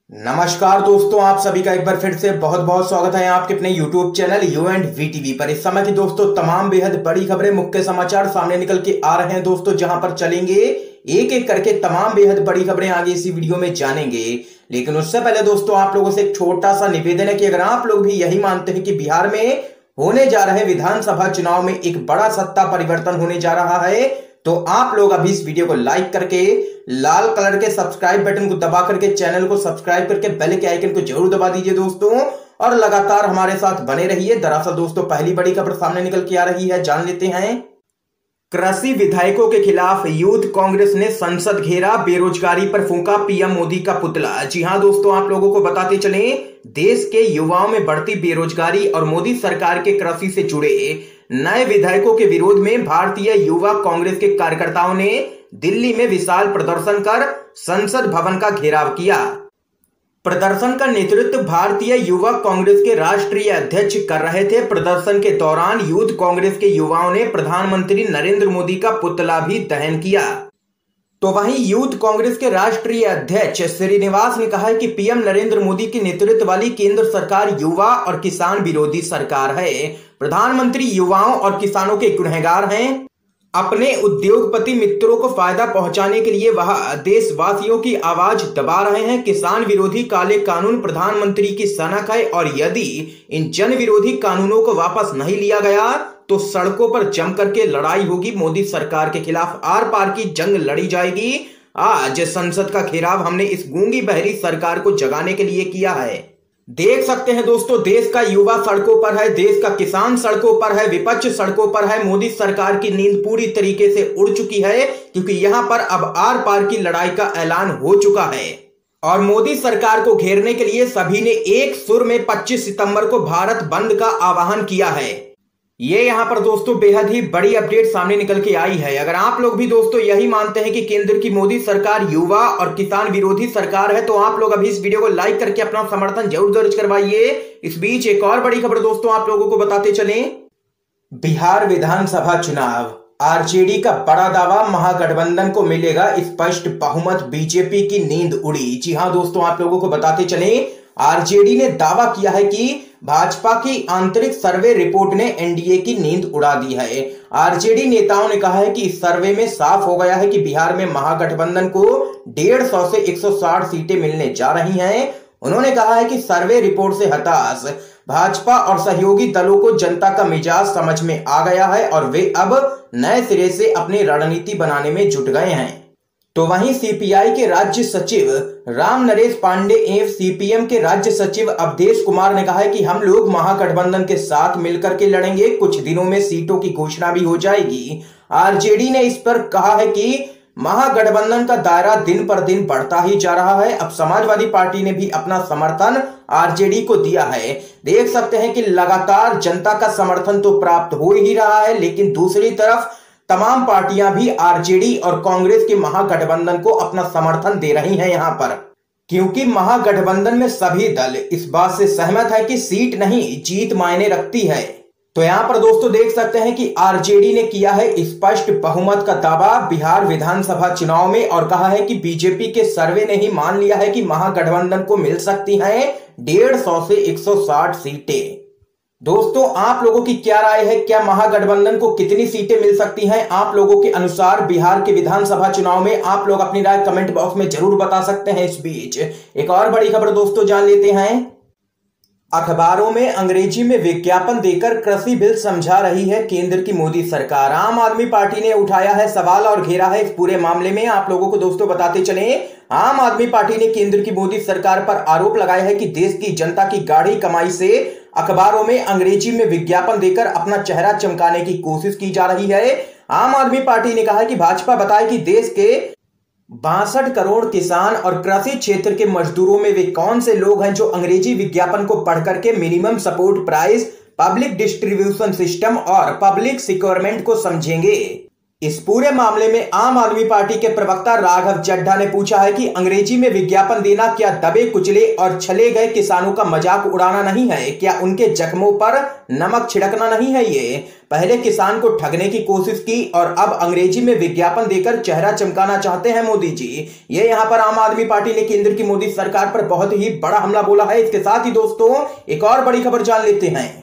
नमस्कार दोस्तों, आप सभी का एक बार फिर से बहुत बहुत स्वागत है आपके अपने YouTube channel U and V TV पर। इस समय की दोस्तों तमाम बेहद बड़ी खबरें, मुख्य समाचार सामने निकल के आ रहे हैं दोस्तों, जहां पर चलेंगे एक एक करके तमाम बेहद बड़ी खबरें आगे इसी वीडियो में जानेंगे। लेकिन उससे पहले दोस्तों आप लोगों से एक छोटा सा निवेदन है कि अगर आप लोग भी यही मानते हैं कि बिहार में होने जा रहे विधानसभा चुनाव में एक बड़ा सत्ता परिवर्तन होने जा रहा है, तो आप लोग अभी इस वीडियो को लाइक करके लाल कलर के सब्सक्राइब बटन को दबा करके चैनल को सब्सक्राइब करके बेल के आइकन को जरूर दबा दीजिए दोस्तों, और लगातार हमारे साथ बने रहिए। दरअसल दोस्तों पहली बड़ी खबर सामने निकल के आ रही है, जान लेते हैं। कृषि विधायकों के खिलाफ यूथ कांग्रेस ने संसद घेरा, बेरोजगारी पर फूंका पीएम मोदी का पुतला। जी हां दोस्तों, आप लोगों को बताते चले, देश के युवाओं में बढ़ती बेरोजगारी और मोदी सरकार के कृषि से जुड़े नए विधायकों के विरोध में भारतीय युवा कांग्रेस के कार्यकर्ताओं ने दिल्ली में विशाल प्रदर्शन कर संसद भवन का घेराव किया। प्रदर्शन का नेतृत्व भारतीय युवा कांग्रेस के राष्ट्रीय अध्यक्ष कर रहे थे। प्रदर्शन के दौरान यूथ कांग्रेस के युवाओं ने प्रधानमंत्री नरेंद्र मोदी का पुतला भी दहन किया। तो वहीं यूथ कांग्रेस के राष्ट्रीय अध्यक्ष श्रीनिवास ने कहा है कि पीएम नरेंद्र मोदी के नेतृत्व वाली केंद्र सरकार युवा और किसान विरोधी सरकार है। प्रधानमंत्री युवाओं और किसानों के गुनहगार हैं। अपने उद्योगपति मित्रों को फायदा पहुंचाने के लिए वह देशवासियों की आवाज दबा रहे हैं। किसान विरोधी काले कानून प्रधानमंत्री की सनक है, और यदि इन जन विरोधी कानूनों को वापस नहीं लिया गया तो सड़कों पर जम करके लड़ाई होगी। मोदी सरकार के खिलाफ आर पार की जंग लड़ी जाएगी। आज संसद का घेराव हमने इस गूंगी बहरी सरकार को जगाने के लिए किया है। देख सकते हैं दोस्तों, देश का युवा सड़कों पर है, देश का किसान सड़कों पर है, विपक्ष सड़कों पर है। मोदी सरकार की नींद पूरी तरीके से उड़ चुकी है, क्योंकि यहां पर अब आर पार की लड़ाई का ऐलान हो चुका है। और मोदी सरकार को घेरने के लिए सभी ने एक सुर में 25 सितंबर को भारत बंद का आह्वान किया है। ये यहां पर दोस्तों बेहद ही बड़ी अपडेट सामने निकल के आई है। अगर आप लोग भी दोस्तों यही मानते हैं कि केंद्र की मोदी सरकार युवा और किसान विरोधी सरकार है, तो आप लोग अभी इस वीडियो को लाइक करके अपना समर्थन जरूर दर्ज करवाइए। इस बीच एक और बड़ी खबर दोस्तों आप लोगों को बताते चलें। बिहार विधानसभा चुनाव, आरजेडी का बड़ा दावा, महागठबंधन को मिलेगा स्पष्ट बहुमत, बीजेपी की नींद उड़ी। जी हां दोस्तों, आप लोगों को बताते चलें, आरजेडी ने दावा किया है कि भाजपा की आंतरिक सर्वे रिपोर्ट ने एनडीए की नींद उड़ा दी है। आरजेडी नेताओं ने कहा है कि इस सर्वे में साफ हो गया है कि बिहार में महागठबंधन को 150 से 160 सीटें मिलने जा रही हैं। उन्होंने कहा है कि सर्वे रिपोर्ट से हताश भाजपा और सहयोगी दलों को जनता का मिजाज समझ में आ गया है और वे अब नए सिरे से अपनी रणनीति बनाने में जुट गए हैं। तो वहीं सीपीआई के राज्य सचिव राम नरेश पांडे एवं सीपीएम के राज्य सचिव अवधेश कुमार ने कहा है कि हम लोग महागठबंधन के साथ मिलकर के लड़ेंगे, कुछ दिनों में सीटों की घोषणा भी हो जाएगी। आरजेडी ने इस पर कहा है कि महागठबंधन का दायरा दिन पर दिन बढ़ता ही जा रहा है। अब समाजवादी पार्टी ने भी अपना समर्थन आरजेडी को दिया है। देख सकते हैं कि लगातार जनता का समर्थन तो प्राप्त हो ही रहा है, लेकिन दूसरी तरफ तमाम पार्टियां भी आरजेडी और कांग्रेस के महागठबंधन को अपना समर्थन दे रही हैं यहां पर, क्योंकि महागठबंधन में सभी दल इस बात से सहमत है कि सीट नहीं जीत मायने रखती है। तो यहां पर दोस्तों देख सकते हैं कि आरजेडी ने किया है स्पष्ट बहुमत का दावा बिहार विधानसभा चुनाव में, और कहा है कि बीजेपी के सर्वे ने ही मान लिया है कि महागठबंधन को मिल सकती हैं 150 से 160 सीटें। दोस्तों आप लोगों की क्या राय है, क्या महागठबंधन को कितनी सीटें मिल सकती हैं आप लोगों के अनुसार बिहार के विधानसभा चुनाव में? आप लोग अपनी राय कमेंट बॉक्स में जरूर बता सकते हैं। इस बीच एक और बड़ी खबर दोस्तों जान लेते हैं। अखबारों में अंग्रेजी में विज्ञापन देकर कृषि बिल समझा रही है केंद्र की मोदी सरकार। आम आदमी पार्टी ने उठाया है सवाल और घेरा है इस पूरे मामले में। आप लोगों को दोस्तों बताते चले, आम आदमी पार्टी ने केंद्र की मोदी सरकार पर आरोप लगाया है कि देश की जनता की गाढ़ी कमाई से अखबारों में अंग्रेजी में विज्ञापन देकर अपना चेहरा चमकाने की कोशिश की जा रही है। आम आदमी पार्टी ने कहा कि भाजपा बताए कि देश के 62 करोड़ किसान और कृषि क्षेत्र के मजदूरों में वे कौन से लोग हैं जो अंग्रेजी विज्ञापन को पढ़ करके minimum support price, public distribution system और पब्लिक सिक्योरमेंट को समझेंगे। इस पूरे मामले में आम आदमी पार्टी के प्रवक्ता राघव चड्ढा ने पूछा है कि अंग्रेजी में विज्ञापन देना क्या दबे कुचले और छले गए किसानों का मजाक उड़ाना नहीं है? क्या उनके जख्मों पर नमक छिड़कना नहीं है? ये पहले किसान को ठगने की कोशिश की और अब अंग्रेजी में विज्ञापन देकर चेहरा चमकाना चाहते हैं मोदी जी। ये यहाँ पर आम आदमी पार्टी ने केंद्र की मोदी सरकार पर बहुत ही बड़ा हमला बोला है। इसके साथ ही दोस्तों एक और बड़ी खबर जान लेते हैं।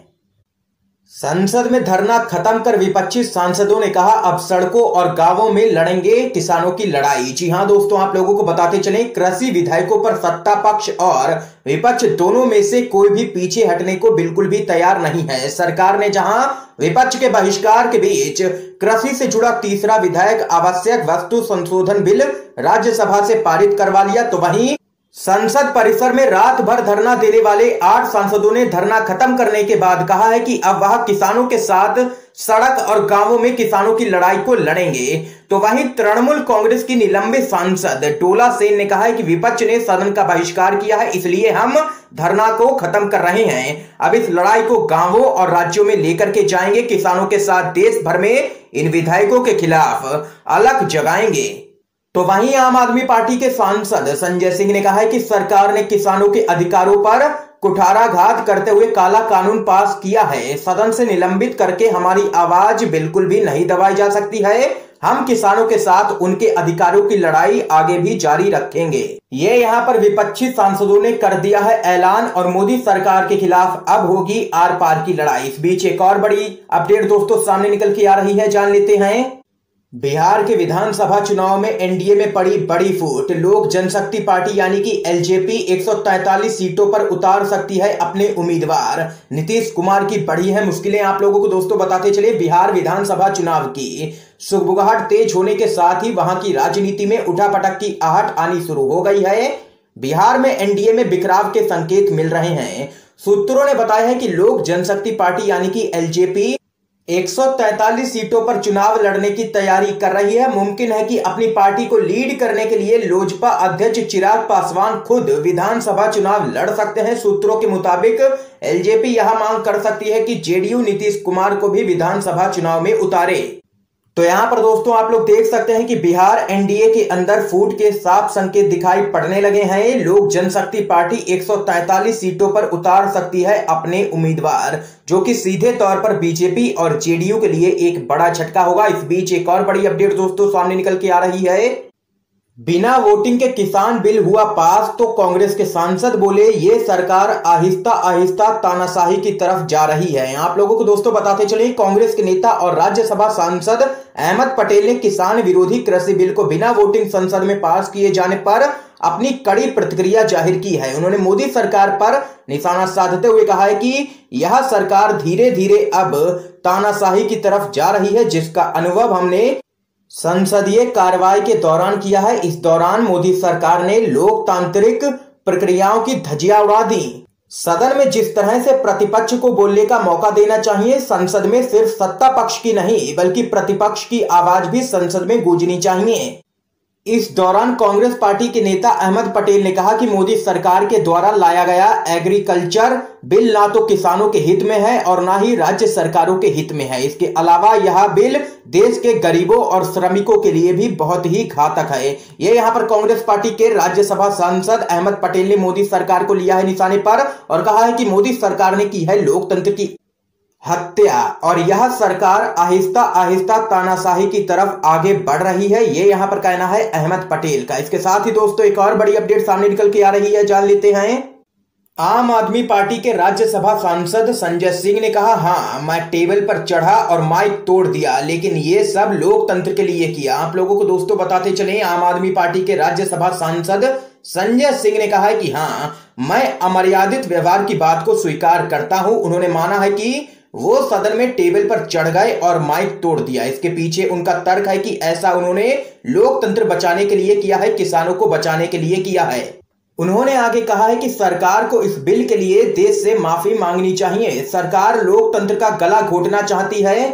संसद में धरना खत्म कर विपक्षी सांसदों ने कहा अब सड़कों और गांवों में लड़ेंगे किसानों की लड़ाई। जी हां दोस्तों, आप लोगों को बताते चलें, कृषि विधेयकों पर सत्ता पक्ष और विपक्ष दोनों में से कोई भी पीछे हटने को बिल्कुल भी तैयार नहीं है। सरकार ने जहां विपक्ष के बहिष्कार के बीच कृषि से जुड़ा तीसरा विधेयक आवश्यक वस्तु संशोधन बिल राज्यसभा से पारित करवा लिया, तो वहीं संसद परिसर में रात भर धरना देने वाले 8 सांसदों ने धरना खत्म करने के बाद कहा है कि अब वह किसानों के साथ सड़क और गांवों में किसानों की लड़ाई को लड़ेंगे। तो वहीं तृणमूल कांग्रेस की निलंबित सांसद डोला सेन ने कहा है कि विपक्ष ने सदन का बहिष्कार किया है, इसलिए हम धरना को खत्म कर रहे हैं। अब इस लड़ाई को गांवों और राज्यों में लेकर के जाएंगे, किसानों के साथ देश भर में इन विधेयकों के खिलाफ अलग जगाएंगे। तो वहीं आम आदमी पार्टी के सांसद संजय सिंह ने कहा है कि सरकार ने किसानों के अधिकारों पर कुठाराघात करते हुए काला कानून पास किया है। सदन से निलंबित करके हमारी आवाज बिल्कुल भी नहीं दबाई जा सकती है। हम किसानों के साथ उनके अधिकारों की लड़ाई आगे भी जारी रखेंगे। ये यहाँ पर विपक्षी सांसदों ने कर दिया है ऐलान और मोदी सरकार के खिलाफ अब होगी आर पार की लड़ाई। इस बीच एक और बड़ी अपडेट दोस्तों सामने निकल के आ रही है, जान लेते हैं। बिहार के विधानसभा चुनाव में एनडीए में पड़ी बड़ी फूट। लोक जनशक्ति पार्टी यानी कि एलजेपी 143 सीटों पर उतार सकती है अपने उम्मीदवार। नीतीश कुमार की बढ़ी है मुश्किलें। आप लोगों को दोस्तों बताते चले, बिहार विधानसभा चुनाव की सुगबुगाहट तेज होने के साथ ही वहां की राजनीति में उठापटक की आहट आनी शुरू हो गई है। बिहार में एनडीए में बिखराव के संकेत मिल रहे हैं। सूत्रों ने बताया है कि लोक जनशक्ति पार्टी यानी कि एलजेपी 143 सीटों पर चुनाव लड़ने की तैयारी कर रही है। मुमकिन है कि अपनी पार्टी को लीड करने के लिए लोजपा अध्यक्ष चिराग पासवान खुद विधानसभा चुनाव लड़ सकते हैं। सूत्रों के मुताबिक एलजेपी यह मांग कर सकती है कि जेडीयू नीतीश कुमार को भी विधानसभा चुनाव में उतारे। तो यहां पर दोस्तों आप लोग देख सकते हैं कि बिहार एनडीए के अंदर फूट के साफ संकेत दिखाई पड़ने लगे हैं। लोक जनशक्ति पार्टी 143 सीटों पर उतार सकती है अपने उम्मीदवार, जो कि सीधे तौर पर बीजेपी और जेडीयू के लिए एक बड़ा झटका होगा। इस बीच एक और बड़ी अपडेट दोस्तों सामने निकल के आ रही है। बिना वोटिंग के किसान बिल हुआ पास, तो कांग्रेस के सांसद बोले ये सरकार आहिस्ता आहिस्ता तानाशाही की तरफ जा रही है। आप लोगों को दोस्तों बताते चले, कांग्रेस के नेता और राज्यसभा सांसद अहमद पटेल ने किसान विरोधी कृषि बिल को बिना वोटिंग संसद में पास किए जाने पर अपनी कड़ी प्रतिक्रिया जाहिर की है। उन्होंने मोदी सरकार पर निशाना साधते हुए कहा है कि यह सरकार धीरे धीरे अब तानाशाही की तरफ जा रही है, जिसका अनुभव हमने संसदीय कार्रवाई के दौरान किया है। इस दौरान मोदी सरकार ने लोकतांत्रिक प्रक्रियाओं की धज्जियां उड़ा दी। सदन में जिस तरह से प्रतिपक्ष को बोलने का मौका देना चाहिए, संसद में सिर्फ सत्ता पक्ष की नहीं बल्कि प्रतिपक्ष की आवाज भी संसद में गूंजनी चाहिए। इस दौरान कांग्रेस पार्टी के नेता अहमद पटेल ने कहा कि मोदी सरकार के द्वारा लाया गया एग्रीकल्चर बिल ना तो किसानों के हित में है और ना ही राज्य सरकारों के हित में है। इसके अलावा यह बिल देश के गरीबों और श्रमिकों के लिए भी बहुत ही घातक है। ये यहाँ पर कांग्रेस पार्टी के राज्यसभा सांसद अहमद पटेल ने मोदी सरकार को लिया है निशाने पर और कहा है कि मोदी सरकार ने की है लोकतंत्र की हत्या और यह सरकार आहिस्ता आहिस्ता तानाशाही की तरफ आगे बढ़ रही है। ये यहाँ पर कहना है अहमद पटेल का। इसके साथ ही दोस्तों एक और बड़ी अपडेट सामने निकल के आ रही है, जान लेते हैं। आम आदमी पार्टी के राज्यसभा सांसद संजय सिंह ने कहा, हाँ मैं टेबल पर चढ़ा और माइक तोड़ दिया, लेकिन ये सब लोकतंत्र के लिए किया। आप लोगों को दोस्तों बताते चले, आम आदमी पार्टी के राज्यसभा सांसद संजय सिंह ने कहा है कि हाँ मैं अमर्यादित व्यवहार की बात को स्वीकार करता हूं। उन्होंने माना है कि वो सदन में टेबल पर चढ़ गए और माइक तोड़ दिया। इसके पीछे उनका तर्क है कि ऐसा उन्होंने लोकतंत्र बचाने के लिए किया है, किसानों को बचाने के लिए किया है। उन्होंने आगे कहा है कि सरकार को इस बिल के लिए देश से माफी मांगनी चाहिए। सरकार लोकतंत्र का गला घोटना चाहती है।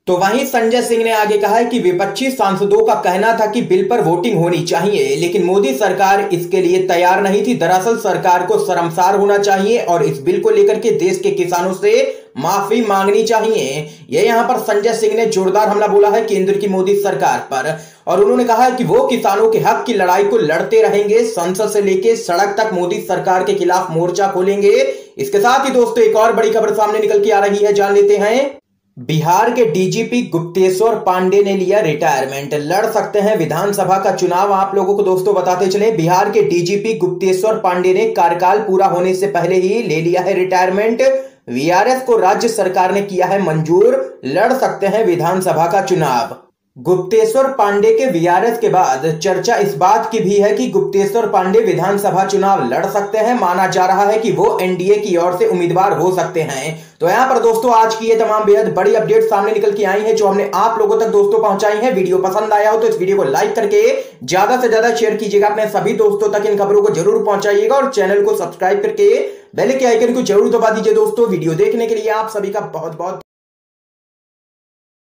तो वहीं संजय सिंह ने आगे कहा है कि विपक्षी सांसदों का कहना था कि बिल पर वोटिंग होनी चाहिए, लेकिन मोदी सरकार इसके लिए तैयार नहीं थी। दरअसल सरकार को शर्मसार होना चाहिए और इस बिल को लेकर के देश के किसानों से माफी मांगनी चाहिए। ये यहाँ पर संजय सिंह ने जोरदार हमला बोला है केंद्र की मोदी सरकार पर, और उन्होंने कहा है कि वो किसानों के हक की लड़ाई को लड़ते रहेंगे, संसद से लेकर सड़क तक मोदी सरकार के खिलाफ मोर्चा खोलेंगे। इसके साथ ही दोस्तों एक और बड़ी खबर सामने निकल के आ रही है, जान लेते हैं। बिहार के डीजीपी गुप्तेश्वर पांडे ने लिया रिटायरमेंट, लड़ सकते हैं विधानसभा का चुनाव। आप लोगों को दोस्तों बताते चले, बिहार के डीजीपी गुप्तेश्वर पांडे ने कार्यकाल पूरा होने से पहले ही ले लिया है रिटायरमेंट। वीआरएस को राज्य सरकार ने किया है मंजूर, लड़ सकते हैं विधानसभा का चुनाव। गुप्तेश्वर पांडे के वीआरएस के बाद चर्चा इस बात की भी है कि गुप्तेश्वर पांडे विधानसभा चुनाव लड़ सकते हैं। माना जा रहा है कि वो एनडीए की ओर से उम्मीदवार हो सकते हैं। तो यहाँ पर दोस्तों आज की ये तमाम बेहद बड़ी अपडेट सामने निकल के आई है, जो हमने आप लोगों तक दोस्तों पहुंचाई है। वीडियो पसंद आया हो तो इस वीडियो को लाइक करके ज्यादा से ज्यादा शेयर कीजिएगा, अपने सभी दोस्तों तक इन खबरों को जरूर पहुंचाइएगा, और चैनल को सब्सक्राइब करके बेल के आइकन को जरूर दबा दीजिए। दोस्तों वीडियो देखने के लिए आप सभी का बहुत बहुत